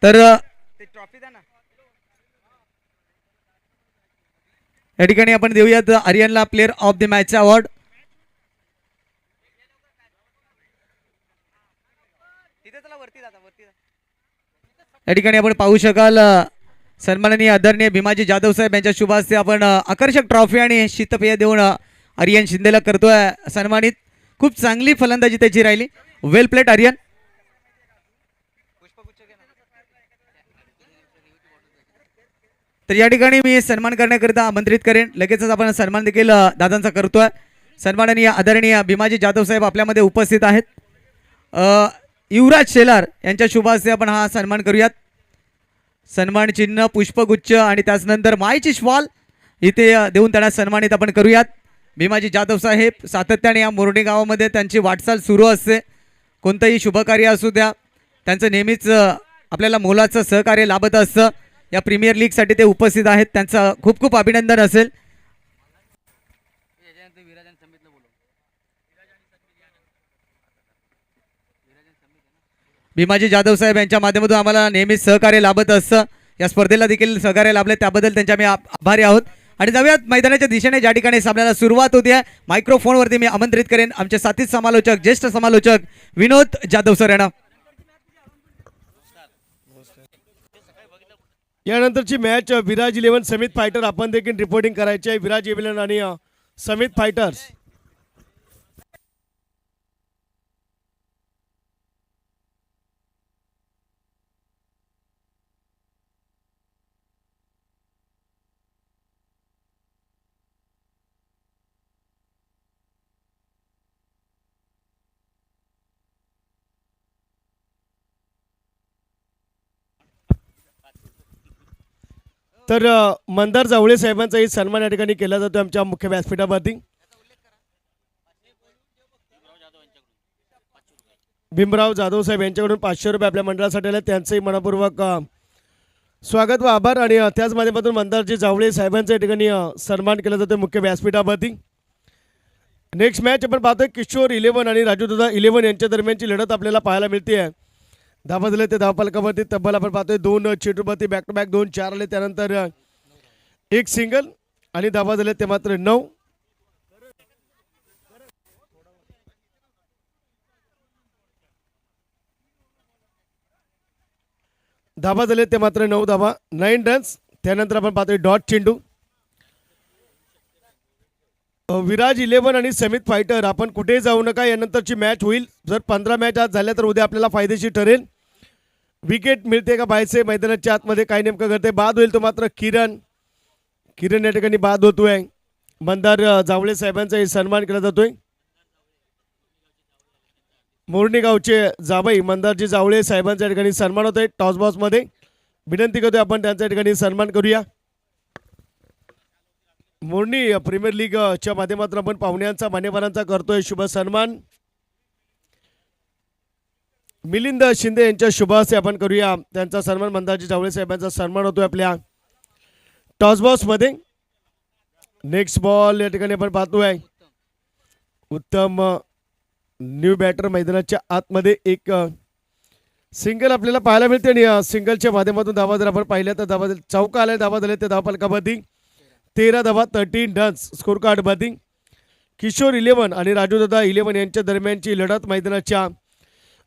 तर या ठिकाणी आपण देऊयात आर्यनला player of the match award. या ठिकाणी आपण पाहू शकाल सन्माननीय आदरणीय भीमाजी जाधव साहेब यांच्या शुभ हस्ते आपण आकर्षक ट्रॉफी आणि शीतपेय देऊन आर्यन शिंदेला करतोय सन्मानित. खूप चांगली फलंदाजी त्याची राहिली. वेल प्लेट आर्यन. तर या ठिकाणी मी सन्मान करण्याकरिता आमंत्रित करेन. लगेचच आपण सन्मान देखील दादांचा करतोय. सन्माननीय आदरणीय भीमाजी जाधव साहेब आपल्यामध्ये उपस्थित आहेत. युवराज शेलार यांच्या शुभ हस्ते आपण हा सन्मान करूयात. सन्मान चिन्ह, पुष्पगुच्छ आणि त्याचनंतर मायची श्वाल इथे देऊन त्यांना सन्मानित आपण करूयात. भीमाजी जाधव साहेब सातत्याने या मोर्णी गावामध्ये त्यांची वाटचाल सुरू असते. कोणतंही शुभकार्य असू द्या त्यांचं नेहमीच आपल्याला मोलाचं सहकार्य लाभत असतं. या प्रीमियर लीगसाठी ते उपस्थित आहेत. त्यांचं खूप खूप अभिनंदन असेल. भीमाजी जाधव साहेब यांच्या माध्यमातून आम्हाला नेहमीच सहकार्य लाभत असतं. या स्पर्धेला देखील सहकार्य लाभले त्याबद्दल त्यांच्या मी आभारी आहोत. आणि जाऊयात मैदानाच्या दिशेने ज्या ठिकाणी सामन्याला सुरुवात होती आहे. मायक्रोफोनवरती मी आमंत्रित करेन आमचे साथी समालोचक, ज्येष्ठ समालोचक विनोद जाधव सर यांना. यानंतरची मॅच विराज 11 समित फायटर आपण देखील रिपोर्टिंग करायची आहे. विराज 11 आणि समित फायटर्स. तर मंदार जावळे साहेबांचाही सन्मान या ठिकाणी केला जातो आमच्या मुख्य व्यासपीठावरती. भीमराव जाधव साहेब यांच्याकडून 500 रुपये आपल्या मंडळासाठी आले. त्यांचंही मनपूर्वक स्वागत व आभार. आणि त्याच माध्यमातून मंदारजी जावळे साहेबांचा या ठिकाणी सन्मान केला जातो मुख्य व्यासपीठावरती. नेक्स्ट मॅच आपण पाहतोय किशोर 11 आणि राजूदादा 11 यांच्या दरम्यानची लढत आपल्याला पाहायला मिळते आहे. धावा दिले ते धावफलकावरती तब्बल आपण पाहतोय 2 चेंडूवरती बॅक टू बॅक 2 4 आले. त्यानंतर 1 सिंगल आणि धावा दिले ते मात्र 9. धावा दिले ते मात्र 9 धावा 9 रन्स. त्यानंतर आपण पाहतोय डॉट चेंडू. विराज 11 आणि समित फायटर आपण कुठेही जाऊ नका. यानंतरची मॅच होईल. जर 15 मॅच आज झाल्या तर उद्या आपल्याला फायदेशीर ठरेल. विकेट मिळते का बाहेरचे मैदानाच्या आतमध्ये काय नेमकं करते. बाद होईल तो मात्र किरण या ठिकाणी बाद होतोय. मंदार जावळे साहेबांचा सन्मान केला जातोय. मोरणी गावचे जावई मंदारजी जावळे साहेबांचा या ठिकाणी सन्मान होतोय. टॉस बॉक्स मध्ये विनंती करतोय आपण त्यांच्या ठिकाणी सन्मान करूया. मोरणी प्रीमियर लीगच्या माध्यमातून आपण पाहुण्यांचा मान्यवरांचा करतोय शुभ सन्मान. मिलिंद शिंदे यांच्या शुभ हस्ते आपण करूया त्यांचा सन्मान. मंदारजी जावळे साहेबांचा सन्मान होतोय आपल्या टॉस बॉक्स मध्ये. नेक्स्ट बॉल या ठिकाणी आपण पाहतोय उत्तम न्यू बॅटर मैदानाच्या आतमध्ये एक सिंगल आपल्याला पाहायला मिळते. आणि सिंगलच्या माध्यमातून धावा जर आपण पाहिल्या तर धावा चौका आल्या. धावा झाले ते धावफलकावरती 13 धावा 13 रन्स स्कोर कार्ड मध्ये. किशोर 11 आणि राजूदादा 11 यांच्या दरम्यानची लढत मैदानाच्या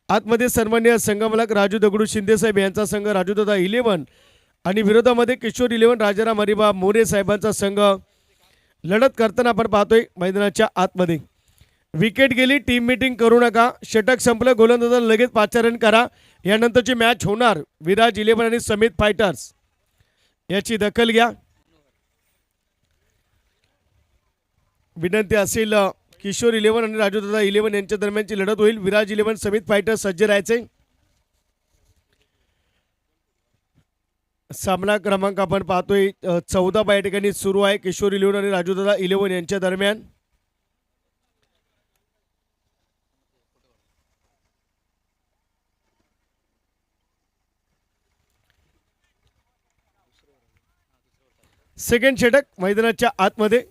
आतमध्ये. सन्मान्य संघमालक राजू दगडू शिंदे साहेब यांचा संघ राजूदादा 11 आणि विरोधामध्ये किशोर 11 राजाराम हरिबा मोरे साहेबांचा संघ लढत करताना आपण पाहतोय मैदानाच्या आतमध्ये. विकेट गेली. टीम मीटिंग करू नका. षटक संपलं. गोलंदाजाला लगेच 5 रन करा. यानंतरची मॅच होणार विराज 11 आणि समित फायटर्स याची दखल घ्या. विनंती असेल किशोर 11 आणि राजूदादा 11 यांच्या दरम्यानची लढत होईल. विराज 11 समित फायटर्स सज्ज राहायचे. सामना क्रमांक आपण पाहतोय 14 या ठिकाणी सुरू आहे. किशोर 11 आणि राजूदादा 11 यांच्या दरम्यान. सेकंड षटक मैदानाच्या आतमध्ये.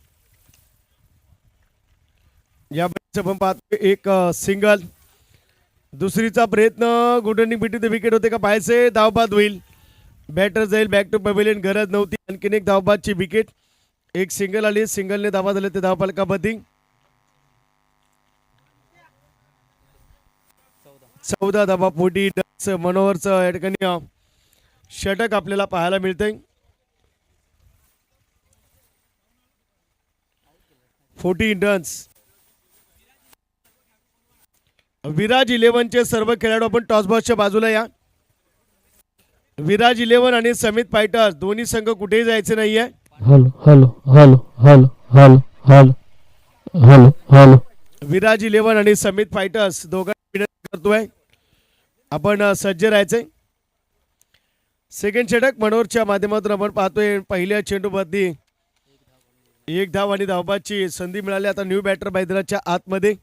या आपण पाहतोय एक सिंगल दुसरीचा प्रयत्न, good running between the wicket होते का पाहायचे. धावबाद होईल, बॅटर जाईल बॅक टू पवेलियन. गरज नव्हती. आणखीन एक धावबादची विकेट. एक सिंगल आली, सिंगलने धावा झाले ते धावफलकामध्ये. 14 धावा. 40 मनोहरचं या ठिकाणी षटक आपल्याला पाहायला मिळतंय. 14 रन्स. विराज 11चे सर्व खेळाडू आपण टॉसबॉक्सच्या बाजूला या. विराज 11 आणि समित फायटर्स दोन्ही संघ कुठेही जायचे नाहीये. Hello hello hello hello hello hello hello hello. Viraj 11 आणि समित फायटर्स दोघांना विनंती करतोय आपण सज्ज राहायचंय. सेकंड षटक मनोहरच्या माध्यमातून आपण पाहतोय. पहिल्या चेंडूमध्ये एक धाव आणि धावबाची संधी मिळाली. आता न्यू बॅटर मैदानाच्या आतमध्ये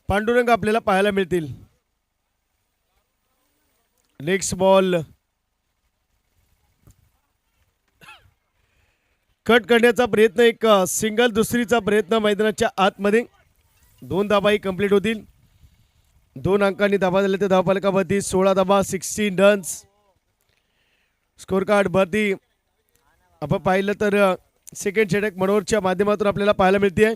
पांडुरंग आपल्याला पाहायला मिळतील. नेक्स्ट बॉल कट करण्याचा प्रयत्न, एक सिंगल. दुसरीचा प्रयत्न मैदानाच्या आतमध्ये. 2 धाबाही कंप्लीट होतील. 2 अंकांनी धाबा झाले ते धावफलकावरती. 16 धाबा, 16 रन्स. स्कोर कार्ड वरती आपण पाहिलं तर सेकंड षटक मनोहरच्या माध्यमातून आपल्याला पाहायला मिळते.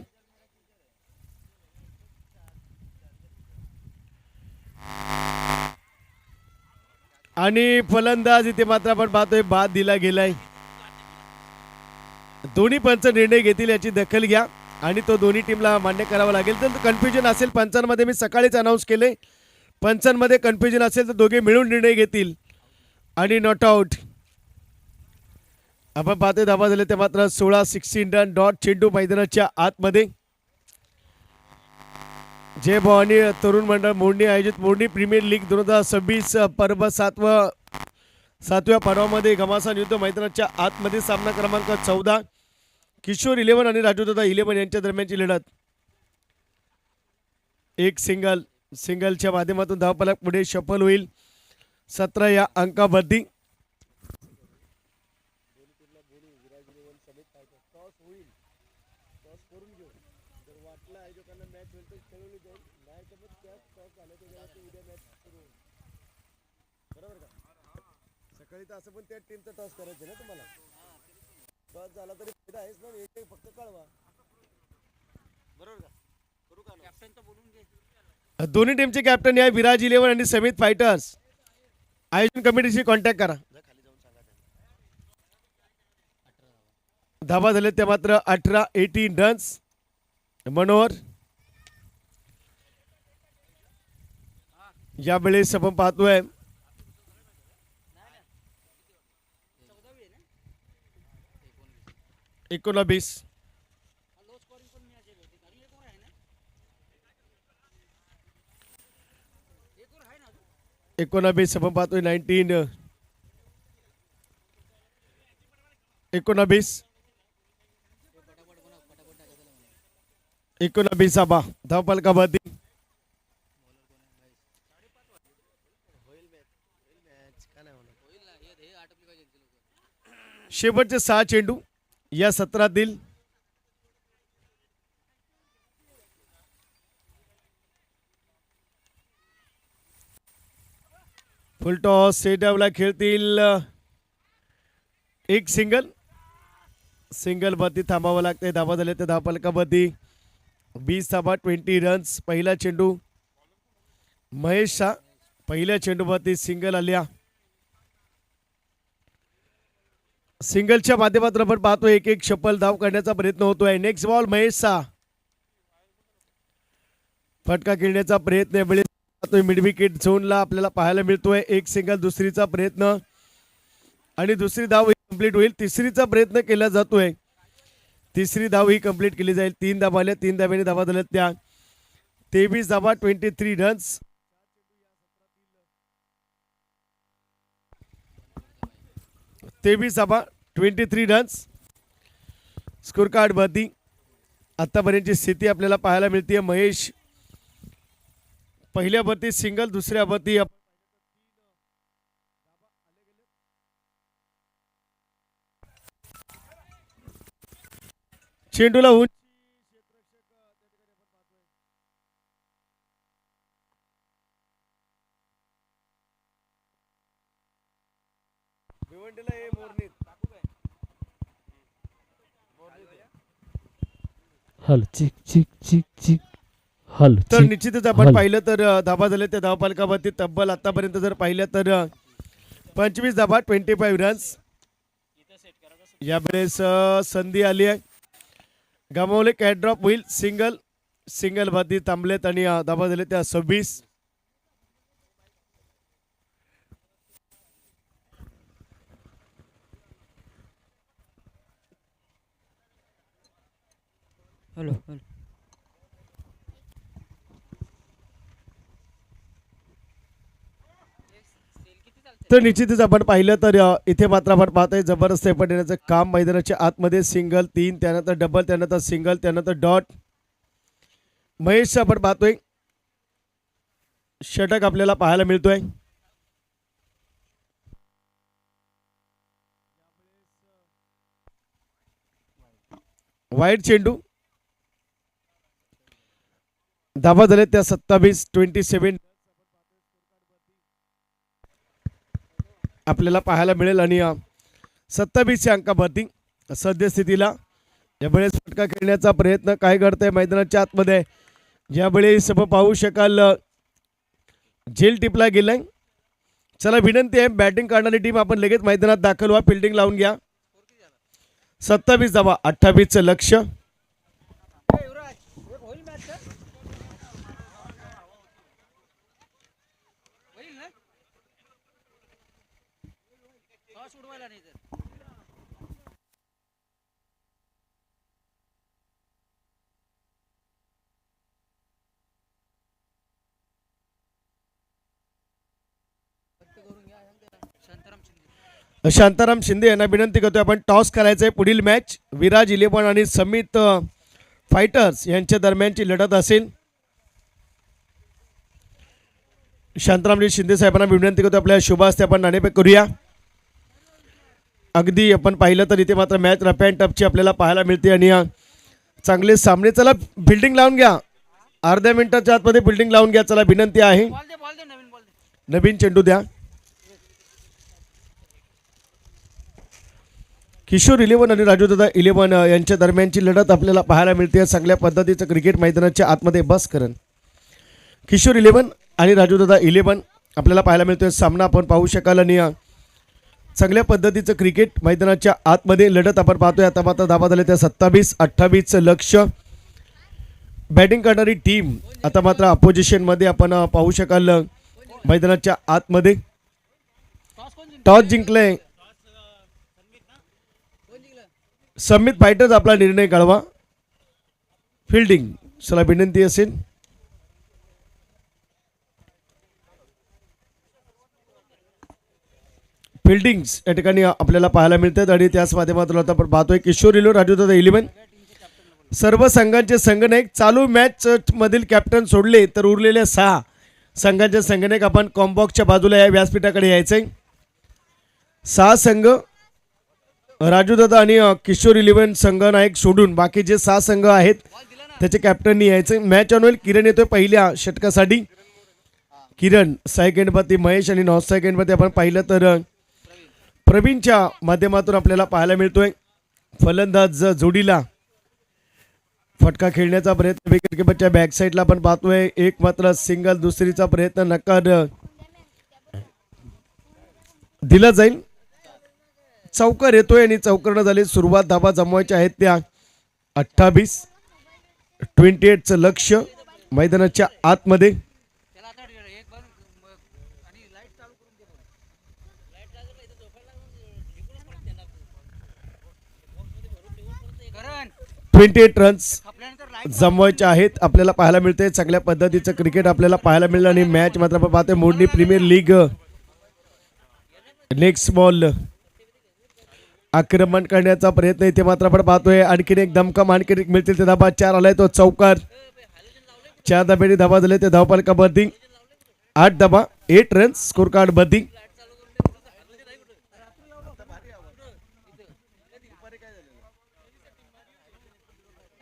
आणि फलंदाज इथे मात्र आपण पाहतोय बाद दिला गेलाय. दोन्ही पंच निर्णय घेतील याची दखल घ्या आणि तो दोन्ही टीमला मान्य करावा लागेल. तर कन्फ्युजन असेल पंचांमध्ये, मी सकाळीच अनाऊन्स केले, पंचांमध्ये कन्फ्युजन असेल तर दोघे मिळून निर्णय घेतील आणि नॉट आउट. आपण पाहतोय धाबा झाले ते मात्र 16 रन. डॉट चेंडू मैदानाच्या आतमध्ये. जय भवानी तरुण मंडळ मोडणी आयोजित मोडणी प्रीमियर लीग 2026 पर्व 7व्या पर्वामध्ये घमासान युद्ध मैदानाच्या आतमध्ये. सामना क्रमांक 14. किशोर 11 आणि राजूदादा 11 यांच्या दरम्यानची लढत. एक सिंगल. सिंगलच्या माध्यमातून धावफलक पुढे शफल होईल 17 या अंकावरती. सकाळी तर असं पण त्या टीमचा टॉस करायचं ना तुम्हाला. टॉस झाला तरी फायदा आहेच ना, एक फक्त कळवा. बरोबर का? करू का? कॅप्टनचं बोलून घे. दोन्ही टीमचे कॅप्टन या विराज 11 आणि समित फायटर्स. आयोजन कमिटीशी कॉन्टॅक्ट करा. धाबा झाले ते मात्र 18 रन्स. मनोहर यावेळेस आपण पाहतोय 19. 19 आपण पाहतोय 19. 19 19 धावफलकावरती. शेवटचे 6 चेंडू या सत्रातील. फुल टॉस सेटअपला खेळतील. एक सिंगल. सिंगल वरती थांबावं लागतंय. धाबा झाले ते धावफलकावरती. 20 धाबा, 20 रन्स. पहिला चेंडू महेशचा. पहिल्या चेंडूवरती सिंगल आल्या. सिंगलच्या माध्यमातून आपण पाहतोय एक एक शफल धाव करण्याचा प्रयत्न होतोय. नेक्स्ट बॉल महेशचा. फटका खेळण्याचा प्रयत्न पाहतोय मिड विकेट झोनला आपल्याला पाहायला मिळतोय. एक सिंगल. दुसरीचा प्रयत्न आणि दुसरी धाव ही कंप्लीट होईल. तिसरीचा प्रयत्न केला जातोय. तिसरी धाव ही कंप्लीट केली जाईल. 3 धावा आल्या. 3 धाव्याने धावा झाल्यात त्या 23 धावा, 23 रन्स. 23 धावा, 23 रन्स. स्कोर कार्ड वरती आतापर्यंतची स्थिती आपल्याला पाहायला मिळते. महेश पहिल्या वरती सिंगल, दुसऱ्या वरती चेंडूला हॅलो चिक चिक चिक चिक हॅलो तर चिक निश्चितच आपण हॅलो. पाहिलं तर धाबा झाले त्या धावपालकावरती तब्बल आतापर्यंत जर पाहिलं तर 25 धाबा 25 रन्स. यावेळेस संधी आली आहे. गमावले कॅट ड्रॉप होईल सिंगल वरती थांबलेत आणि धाबा झाले त्या 26. Hello hello. तर निश्चितच आपण पाहिलं तर इथे मात्र आपण पाहतोय जबरदस्त एफर्ट येण्याचं काम मैदानाच्या आतमध्ये. सिंगल 3, त्यानंतर डबल, त्यानंतर सिंगल, त्यानंतर डॉट. महेश आपण पाहतोय षटक आपल्याला पाहायला मिळतोय. वाईट चेंडू. धाबा झाले त्या 27 आपल्याला पाहायला मिळेल आणि 27 अंकावरती सद्यस्थितीला यावेळेस फटका खेळण्याचा प्रयत्न काय करतंय मैदानाच्या आतमध्ये. यावेळेस पाहू शकाल झेल टिपला गेलाय. चला विनंती आहे बॅटिंग करणारी टीम आपण लगेच मैदानात दाखल व्हा. फिल्डिंग लावून घ्या. 27 धावा 28चं लक्ष. शांताराम शिंदे यांना विनंती करतोय आपण टॉस करायचंय. पुढील मॅच विराज 11 आणि समित फायटर्स यांच्या दरम्यानची लढत असेल. शांतारामजी शिंदे साहेबांना विनंती करतो आपल्या शुभ हस्ते आपण नाणेफेक करूया. अगदी आपण पाहिलं तर इथे मात्र मॅच रफ अँड टफची आपल्याला पाहायला मिळते आणि चांगले सामने. चला बिल्डिंग लावून घ्या. अर्ध्या मिनिटाच्या आतमध्ये बिल्डिंग लावून घ्या. चला विनंती आहे. नवीन चेंडू द्या. किशोर 11 आणि राजूदादा 11 यांच्या दरम्यानची लढत आपल्याला पाहायला मिळते. चांगल्या पद्धतीचं क्रिकेट मैदानाच्या आतमध्ये बस करण. किशोर 11 आणि राजूदादा 11 आपल्याला पाहायला मिळतोय सामना आपण पाहू शकाल आणि चांगल्या पद्धतीचं क्रिकेट मैदानाच्या आतमध्ये लढत आपण पाहतोय. आता मात्र धाबा झाले त्या 27-28चं लक्ष. बॅटिंग करणारी टीम आता मात्र अपोजिशनमध्ये आपण पाहू शकाल मैदानाच्या आतमध्ये. टॉस जिंकले समित फायटर्स. आपला निर्णय कळवा. फिल्डिंग चला विनंती असेल. फिल्डिंग्स या ठिकाणी आपल्याला पाहायला मिळतात आणि त्याच माध्यमातून आता आपण पाहतोय किशोर 11 राजूदादा 11 सर्व संघांचे संघनायक. चालू मॅच मधील कॅप्टन सोडले तर उरलेल्या 6 संघांचे संघनायक आपण कॉम्बॉक्सच्या बाजूला या व्यासपीठाकडे यायचंय. 6 संघ राजूदादा आणि किशोर 11 संघनायक सोडून बाकी जे 6 संघ आहेत त्याचे कॅप्टननी यायचे. मॅच ऑन होईल. किरण येतोय पहिल्या षटकासाठी. किरण सेकंडपती महेश आणि नॉन सेकंडपती आपण पाहिलं तर प्रवीणच्या माध्यमातून आपल्याला पाहायला मिळतोय. फलंदाज जोडीला फटका खेळण्याचा प्रयत्न विकेटकीपरच्या बॅक साईडला आपण पाहतोय. एक मात्र सिंगल. दुसरीचा प्रयत्न नकार दिला जाईल. चौकार येतोय आणि चौकरणं झाली सुरुवात. धाबा जमवायच्या आहेत त्या 28-28चं लक्ष मैदानाच्या आतमध्ये. करण 28 रन्स आपल्यानंतर जमवायचे आहेत. आपल्याला पाहायला मिळते चांगल्या पद्धतीचं क्रिकेट आपल्याला पाहायला मिळलं आणि मॅच मात्र आपण पाहतोय मोडणी प्रीमियर लीग. नेक्स्ट बॉल आक्रमण करण्याचा प्रयत्न इथे मात्र आपण पाहतोय. आणखीन एक दमकम आणखीन एक मिळतील. ते धाबा 4 आलाय तो चौकार. 4 धाब्याने धाबा झाले ते धावपालकावरती. 8 धाबा 8 रन्स स्कोर कार्ड वरती.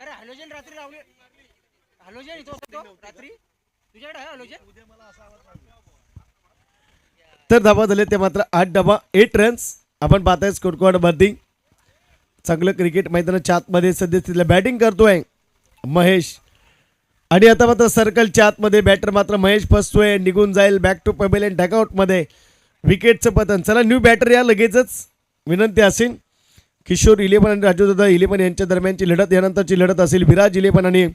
अरे हॅलोजन रात्री लावले. हॅलोजन इथं होतो रात्री तुझ्याकडे आहे हॅलोजन. तर धाबा झाले ते मात्र 8 धाबा 8 रन्स. आपण पाहताय स्कोरकार्ड वरती चांगलं क्रिकेट मैदानाच्या आतमध्ये सध्या बॅटिंग करतोय महेश आणि आता मात्र सर्कलच्या आतमध्ये बॅटर मात्र महेश फसतोय, निघून जाईल बॅक टू पवेलियन डगआउटमध्ये. विकेटचं पतन. चला न्यू बॅटर या लगेचच विनंती असेल. किशोर 11 आणि राजूदादा 11 यांच्या दरम्यानची लढत यानंतरची लढत असेल विराज 11 आणि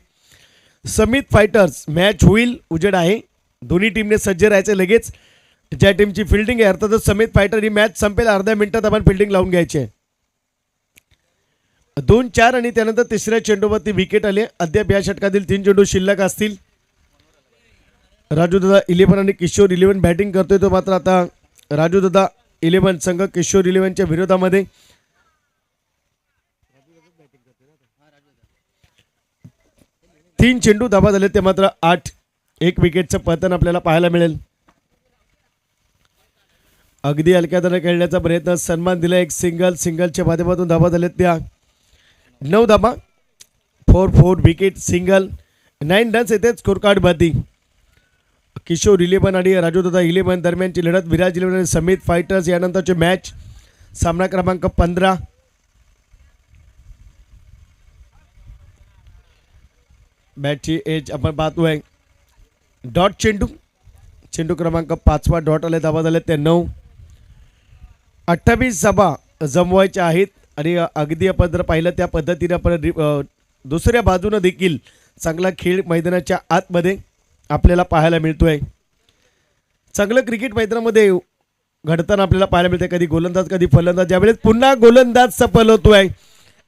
समित फायटर्स. मॅच होईल, उजेड आहे, दोन्ही टीमने सज्ज राहायचे लगेच. ज्या टीमची फिल्डिंग आहे अर्थातच समित फायटर ही मॅच संपेल अर्ध्या मिनिटात आपण फिल्डिंग लावून घ्यायची आहे. 2-4 आणि त्यानंतर तिसऱ्या चेंडूवरती विकेट आले. अद्याप या षटकातील 3 चेंडू शिल्लक असतील. राजूदादा 11 आणि किशोर 11 बॅटिंग करतोय. तो मात्र आता राजूदादा 11 संघ किशोर 11च्या विरोधामध्ये. तीन चेंडू धाबा झाले ते मात्र 8. एक विकेटचं पतन आपल्याला पाहायला मिळेल. अगदी हलक्या दराने खेळण्याचा प्रयत्न, सन्मान दिला. एक सिंगलच्या माध्यमातून धाबा झालेत त्या 9 धाबा. 4 विकेट सिंगल 9 रन्स येते स्कोर कार्ड वरती. किशोर 11 आणि राजूदादा 11 दरम्यानची लढत. विराज 11 आणि समित फायटर्स यानंतरची मॅच. सामना क्रमांक 15. बॅटची एज आपण पाहतोय डॉट चेंडू क्रमांक 5 डॉट आले. धाबा झाले ते 9. 28 धाबा जमवायच्या आहेत आणि अगदी आपण जर पाहिलं त्या पद्धतीने आपण दुसऱ्या बाजूनं देखील चांगला खेळ मैदानाच्या आतमध्ये आपल्याला पाहायला मिळतोय. चांगलं क्रिकेट मैदानामध्ये घडताना आपल्याला पाहायला मिळते. कधी गोलंदाज कधी फलंदाज. ज्यावेळेस पुन्हा गोलंदाज सफल होतोय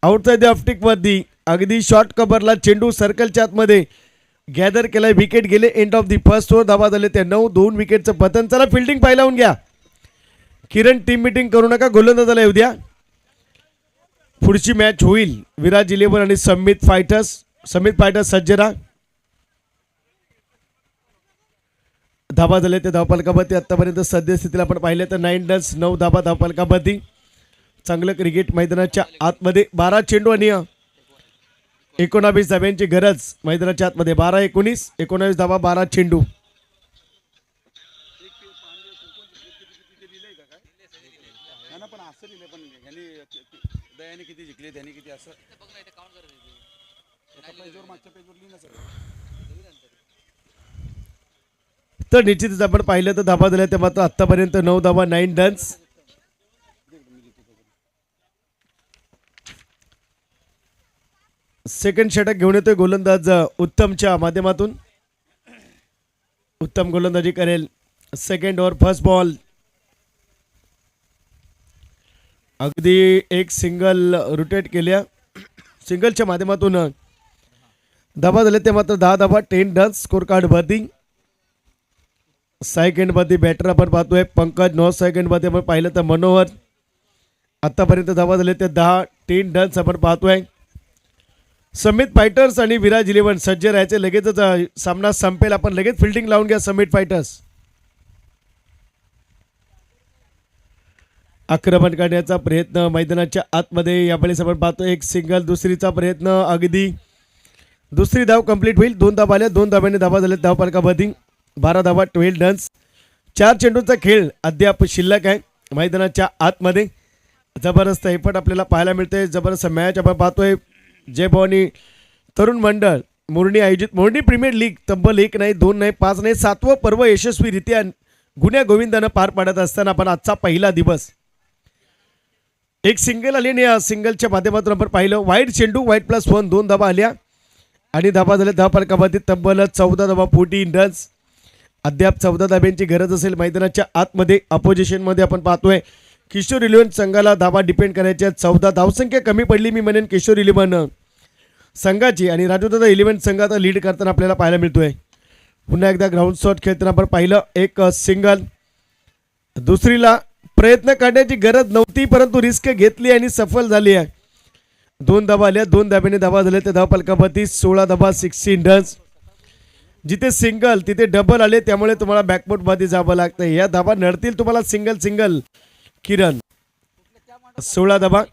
आउटसाइड ऑफ वरती. अगदी शॉर्ट कव्हरला चेंडू सर्कलच्या आतमध्ये गॅदर केलाय. विकेट गेले. End of the first over. धाबा झाले ते 9. 2 विकेटचं पतन. चला फिल्डिंग पाहायला लावून घ्या. किरण टीम मिटिंग करू नका, गोलंदाजाला येऊ द्या. पुढची मॅच होईल विराज 11 आणि समित फायटर्स सज्ज राहा. धाबा झाले ते धावफलकावरती. आतापर्यंत सद्यस्थितीला आपण पाहिले तर 9 रन्स 9 धाबा धावफलकावरती. चांगलं क्रिकेट मैदानाच्या आतमध्ये. 12 चेंडू आणि 19 धाब्यांची गरज मैदानाच्या आतमध्ये. 12-19 धाबा 12 चेंडू. तर निश्चितच आपण पाहिलं तर धाबा झाल्या ते मात्र आतापर्यंत 9 धाबा 9 रन्स. सेकंड षटक घेऊन येतोय गोलंदाज उत्तमच्या माध्यमातून. उत्तम गोलंदाजी करेल. Second over first ball. अगदी एक सिंगल रोटेट केल्या. सिंगलच्या माध्यमातून धाबा झाले ते मात्र 10 धाबा 10 रन्स स्कोर कार्ड वरती. सेकंड मध्ये बॅटर आपण पाहतोय पंकज. 9 सेकंड मध्ये आपण पाहिलं तर मनोहर. आतापर्यंत धाबा झाले ते 10 रन्स आपण पाहतोय. समित फायटर्स आणि विराज 11 सज्ज राहायचे. लगेचच सामना संपेल. आपण लगेच फिल्डिंग लावून घ्या समित फायटर्स. आक्रमण करण्याचा प्रयत्न मैदानाच्या आतमध्ये. यावेळेस आपण पाहतो एक सिंगल. दुसरीचा प्रयत्न. अगदी दुसरी धाव कंप्लीट होईल. 2 धाबा आल्या. 2 धाब्याने धाबा झाले धावफलकावरती. 12 धाबा 12 रन्स. 4 चेंडूचा खेळ अद्याप शिल्लक आहे मैदानाच्या आतमध्ये. जबरदस्त एफर्ट आपल्याला पाहायला मिळते. जबरदस्त मॅच आपण पाहतोय. जय भवानी तरुण मंडळ मोरणी आयोजित मोरणी प्रीमियर लीग तब्बल 1 नाही 2 नाही 5 नाही 7वं पर्व यशस्वीरित्या गुन्ह्या गोविंदानं पार पाडत असताना आपण आजचा पहिला दिवस. एक सिंगल आली आणि सिंगलच्या माध्यमातून आपण पाहिलं. वाईट चेंडू वाईट +1 2 धाबा आल्या आणि धाबा झाल्या धावफलकावरती. तब्बल 14 धाबा 14 रन्स. अद्याप 14 धाब्यांची गरज असेल मैदानाच्या आतमध्ये. अपोजिशनमध्ये आपण पाहतोय किशोर 11 संघाला धाबा डिपेंड करायच्या. 14 धावसंख्या कमी पडली मी म्हणेन किशोर 11 संघाची. आणि राजूदादा 11 संघाचा लीड करताना आपल्याला पाहायला मिळतोय. पुन्हा एकदा ग्राउंड शॉट खेळताना आपण पाहिलं. एक सिंगल. दुसरीला प्रयत्न करण्याची गरज नव्हती परंतु रिस्क घेतली आणि सफल झाली आहे. 2 धाबा आल्या. 2 धाब्याने धाबा झाले त्या धावफलकावरती. 16 धाबा 16 रन्स. जिथे सिंगल तिथे डबल आले त्यामुळे तुम्हाला बॅकफुटमध्ये जावं लागतं. या धाबा नडतील तुम्हाला सिंगल किरण. 16 धाबा.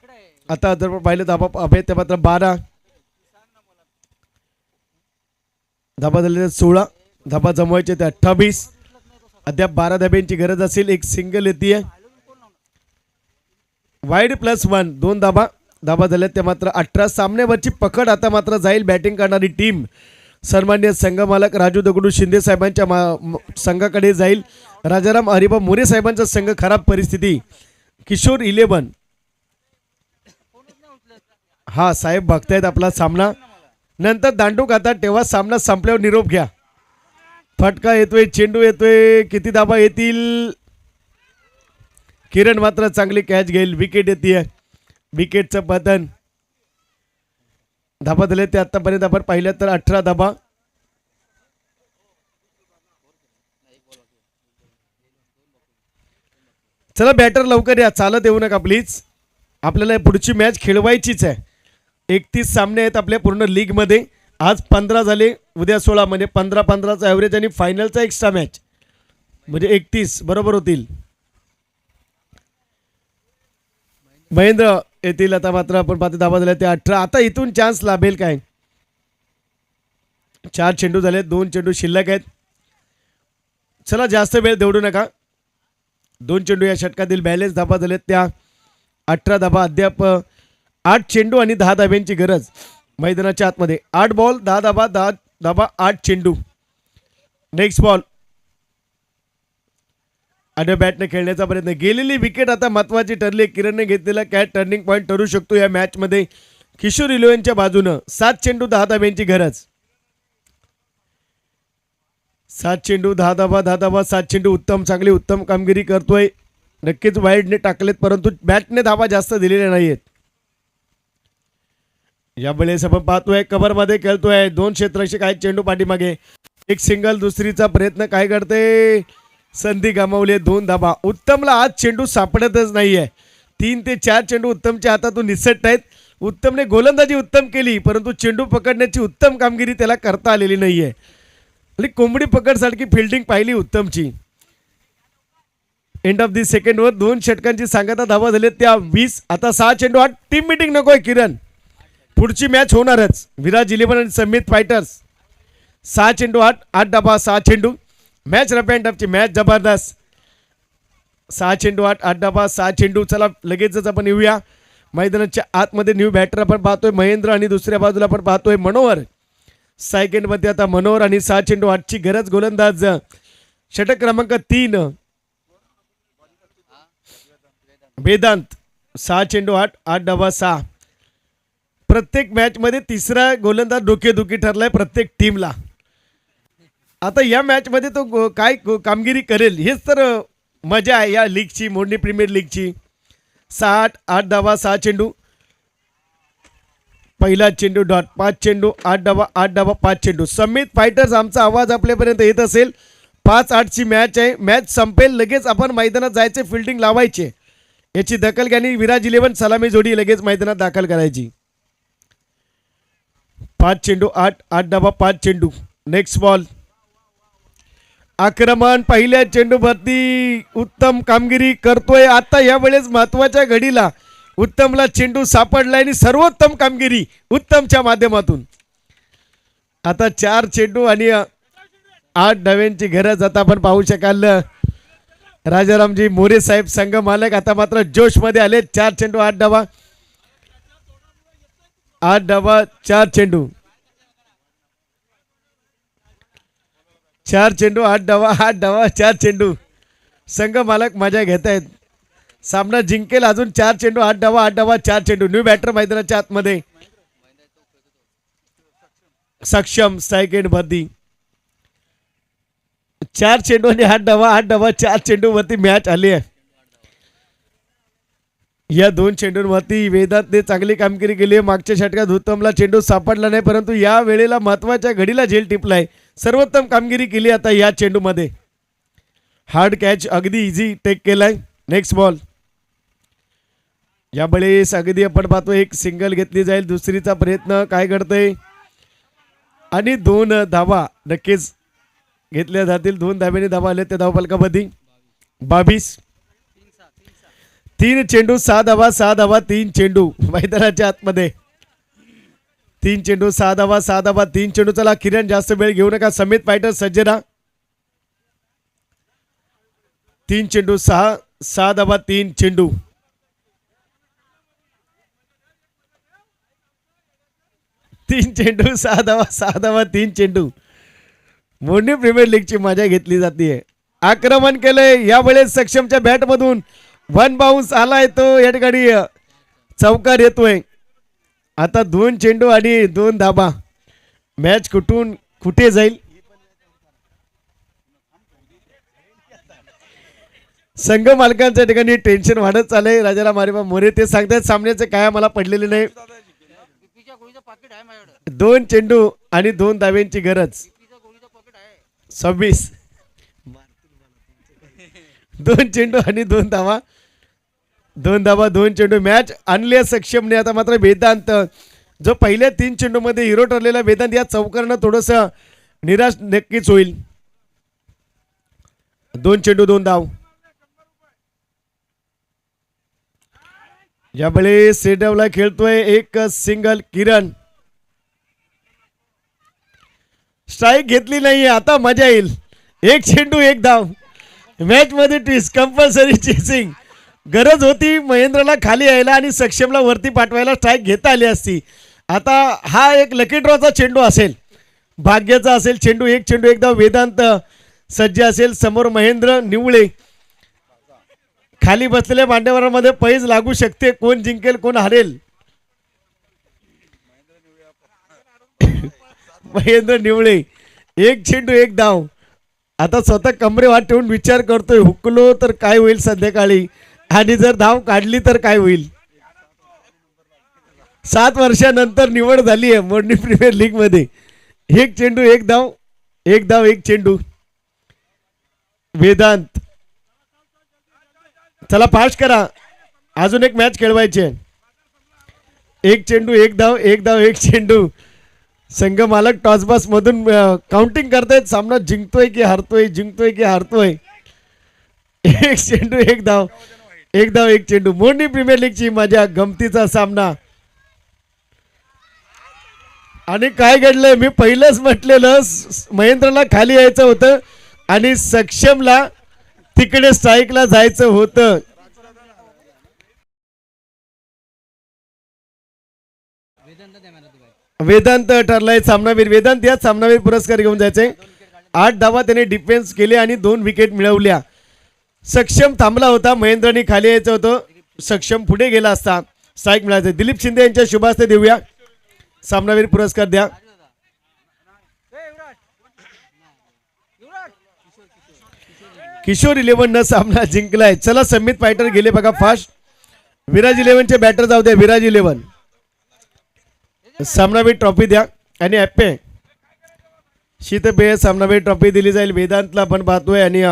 आता जर पाहिलं धाबा आहे ते मात्र 12 धाबा झाले. 16 धाबा जमवायचे ते 28. अद्याप 12 धाब्यांची गरज असेल. एक सिंगल येते. वाईड +1 2 धाबा धाबा झाल्या त्या मात्र 18. सामन्यावरची पकड आता मात्र जाईल बॅटिंग करणारी टीम सन्मान्य संघमालक राजू दगडू शिंदे साहेबांच्या संघाकडे जाईल. राजाराम हरिबा मोरे साहेबांचा संघ खराब परिस्थिती. किशोर 11 हा साहेब बघतायत आपला सामना. नंतर दांडू खातात तेव्हा सामना संपल्यावर निरोप घ्या. फटका येतोय, चेंडू येतोय, किती धाबा येतील. किरण मात्र चांगली कॅच घेईल. विकेट येते, विकेटचं पतन. धाबा झाले ते आतापर्यंत आपण पाहिलं तर 18 धाबा. चला बॅटर लवकर या, चालत येऊ नका प्लीज. आपल्याला पुढची मॅच खेळवायचीच आहे. 31 सामने आहेत आपल्या पूर्ण लीगमध्ये. आज 15 झाले, उद्या 16 म्हणजे 15-15चा ॲव्हरेज आणि फायनलचा एक्स्ट्रा मॅच म्हणजे 31 बरोबर होतील. महेंद्र येतील आता मात्र आपण पाहतो धाबा झाल्या ते 18. आता इथून चान्स लाभेल काय. 4 चेंडू झाले, 2 चेंडू शिल्लक आहेत. चला जास्त वेळ देऊ नका. 2 चेंडू या षटकातील बॅलेन्स धाबा झालेत त्या 18 धाबा. अद्याप 8 चेंडू आणि 10 धाब्यांची गरज मैदानाच्या आतमध्ये. 8 बॉल 10 धाबा, 10 धाबा 8 चेंडू. नेक्स्ट बॉल आडव्या बॅटने खेळण्याचा प्रयत्न. गेलेली विकेट आता महत्वाची ठरली. किरणने घेतलेला कॅच टर्निंग पॉईंट ठरू शकतो या मॅचमध्ये किशोर 11च्या बाजूनं. 7 चेंडू 10 धाब्यांची गरज. 7 चेंडू 10 धाबा, 10 धाबा 7 चेंडू. उत्तम, चांगली उत्तम कामगिरी करतोय. नक्कीच वाईडने टाकलेत परंतु बॅटने धाबा जास्त दिलेले नाहीयेत. यावेळेस आपण पाहतोय कव्हरमध्ये खेळतोय. 2 क्षेत्ररक्षक आहेत चेंडू पाठीमागे. एक सिंगल, दुसरीचा प्रयत्न काय करते. संधी गमावली. 2 धाबा. उत्तमला आज चेंडू सापडतच नाहीये. 3 ते 4 चेंडू उत्तमच्या हातातून निसटत आहेत. उत्तमने गोलंदाजी उत्तम केली परंतु चेंडू पकडण्याची उत्तम कामगिरी त्याला करता आलेली नाहीये. आणि कोंबडी पकडसारखी फिल्डिंग पाहिली उत्तमची. एंड ऑफ दी सेकंड वर 2 षटकांची सांगता धावा झाले त्या 20. आता 6 चेंडू 8. टीम मीटिंग नकोय किरण, पुढची मॅच होणारच. विराज 11 आणि समित फायटर्स. 6 चेंडू 8, 8 धाबा 6 चेंडू. मॅच रफ अँड टफची मॅच जबरदस्त. 6 चेंडू 8, 8 धाबा 6 चेंडू. चला लगेचच आपण येऊया मैदानाच्या आतमध्ये. न्यू बॅटर आपण पाहतोय महेंद्र आणि दुसऱ्या बाजूला आपण पाहतोय मनोहर. सेकंडमध्ये आता मनोहर आणि 6 चेंडू 8ची गरज. गोलंदाज षटक क्रमांक 3 वेदांत. 6 चेंडू 8, 8 धाबा 6. प्रत्येक मॅचमध्ये तिसरा गोलंदाज डोकेदुखी ठरलाय प्रत्येक टीमला. आता या मॅचमध्ये तो काय कामगिरी करेल हेच तर मजा आहे या लीगची, मोडणी प्रीमियर लीगची. 6, 8 धाबा 6 चेंडू. पहिला चेंडू डॉट. 5 चेंडू 8 धाबा, 8 धाबा 5 चेंडू. समित फायटर्स आमचा आवाज आपल्यापर्यंत येत असेल. 5-8ची मॅच आहे. मॅच संपेल लगेच आपण मैदानात जायचे, फिल्डिंग लावायचे. याची दखल घ्यानी. विराज 11 सलामी जोडी लगेच मैदानात दाखल करायची. 5 चेंडू 8, 8 धाबा 5 चेंडू. Next ball. आक्रमण पहिल्या चेंडूवरती उत्तम कामगिरी करतोय. आता यावेळेस महत्वाच्या घडीला उत्तमला चेंडू सापडलाय आणि सर्वोत्तम कामगिरी उत्तमच्या माध्यमातून. आता 4 चेंडू आणि 8 धाव्यांची गरज. आता आपण पाहू शकाल राजारामजी मोरे साहेब संघ मालक आता मात्र जोश मध्ये आले. 4 चेंडू 8 धाबा, 8 धाबा 4 चेंडू. 4 चेंडू 8 धाबा, 8 धाबा 4 चेंडू. संघ मालक मजा घेत आहेत. सामना जिंकेल. अजून 4 चेंडू 8 धाबा, 8 धाबा 4 चेंडू. न्यू बॅटर मैदानाच्या आतमध्ये. सक्षम सेकंड वरती. 4 चेंडू आणि 8 धाबा, 8 धाबा 4 चेंडू वरती मॅच आली आहे. या 2 चेंडूंवरती वेदांतने चांगली कामगिरी केली आहे. मागच्या षटकात उत्तमला चेंडू सापडला नाही परंतु या वेळेला महत्वाच्या घडीला झेल टिपलाय. सर्वोत्तम कामगिरी केली आता या चेंडूमध्ये. हार्ड कॅच अगदी इझी टेक केलाय. Next ball. यावेळेस अगदी आपण पाहतो एक सिंगल घेतली जाईल. दुसरीचा प्रयत्न काय करतोय आणि 2 धावा नक्कीच घेतल्या जातील. 2 धाब्याने धावा आले त्या धावफलकामध्ये. 22. 3 चेंडू 6 धावा, 6 धावा 3 चेंडू मैदानाच्या आतमध्ये. 3 चेंडू 6 धावा, 6 धावा 3 चेंडू. चला किरण जास्त वेळ घेऊ नका. समित फायटर सज्जरा. 3 चेंडू 6 धावा 3 चेंडू. 3 चेंडू 6 धावा 6 धावा 3 चेंडू. मोर्नी प्रीमियर लीगची मजा घेतली जाते. आक्रमण केलंय यावेळेस सक्षमच्या बॅटमधून. वन बाउन्स आलाय तो या ठिकाणी चौकार येतोय. आता 2 चेंडू आणि 2 धाबा. मॅच कुठून कुठे जाईल. संघ मालकांच्या ठिकाणी टेन्शन वाढत चाललंय. राजाराम मारिबा मोरे ते सांगतात सामन्याचे काय मला पडलेले नाही. बीपीच्या गोळीचं पाकिट आहे माझ्याकडे. 2 चेंडू आणि 2 धाब्यांची गरज. बीपीच्या गोळीचं पाकिट आहे. 26. 2 चेंडू आणि 2 धावा. 2 धावा 2 चेंडू. मॅच आणली आहे सक्षमने. आता मात्र वेदांत जो पहिल्या 3 चेंडू मध्ये हिरो ठरलेला वेदांत या चौकारानं थोडस निराश नक्कीच होईल. 2 चेंडू 2 धाव. यावेळी सेटअपला खेळतोय एक सिंगल किरण. स्ट्राईक घेतली नाहीये. आता मजा येईल. 1 चेंडू 1 धाव. मॅच मध्ये ट्विस्ट. Compulsory chasing. गरज होती महेंद्रला खाली यायला आणि सक्षमला वरती पाठवायला. स्ट्राईक घेता आली असती. आता हा एक लकी ड्रॉचा चेंडू असेल. भाग्याचा असेल चेंडू. 1 चेंडू 1 धाव. वेदांत सज्ज असेल. समोर महेंद्र निवळे. खाली बसलेल्या मांडवरांमध्ये पैज लागू शकते. कोण जिंकेल कोण हरेल. महेंद्र निवळे. 1 चेंडू 1 धाव. आता स्वतः कमरे वाट ठेवून विचार करतोय हुकलो तर काय होईल संध्याकाळी आणि जर धाव काढली तर काय होईल. 7 वर्षानंतर निवड झाली आहे मोर्नी प्रीमियर लीग मध्ये. 1 चेंडू 1 धाव. 1 धाव 1 चेंडू. वेदांत चला फास्ट करा. अजून एक मॅच खेळवायची आहे. 1 चेंडू 1 धाव. 1 धाव 1 चेंडू. संघ मालक टॉसबॉस मधून काउंटिंग करतायत. सामना जिंकतोय की हारतोय. जिंकतोय की हारतोय. 1 चेंडू 1 धाव. 1 धाव 1 चेंडू. मोर्नी प्रीमियर लीगची मजा. गमतीचा सामना. आणि काय घडलंय मी पहिलंच म्हटलेलं महेंद्रला खाली यायचं होतं आणि सक्षमला तिकडे स्ट्राईकला जायचं होतं. वेदांत ठरलाय सामनावीर. वेदांत या सामनावीर पुरस्कार घेऊन जायचे. 8 धावा त्याने डिफेन्स केले आणि 2 विकेट मिळवल्या. सक्षम थांबला होता. महेंद्रनी खाली यायचं होतं. सक्षम पुढे गेला असता स्ट्राईक मिळायचं. दिलीप शिंदे यांच्या शुभास्ते देऊया. सामनावीर पुरस्कार द्या. किशोर 11 न सामना जिंकलाय. चला समित फायटर गेले बघा फास्ट. विराज 11चे बॅटर जाऊ द्या. विराज 11 सामनावीर ट्रॉफी द्या. आणि ॲप्पे शीतपेय सामनावीर ट्रॉफी दिली जाईल. वेदांतला पण पाहतोय आणि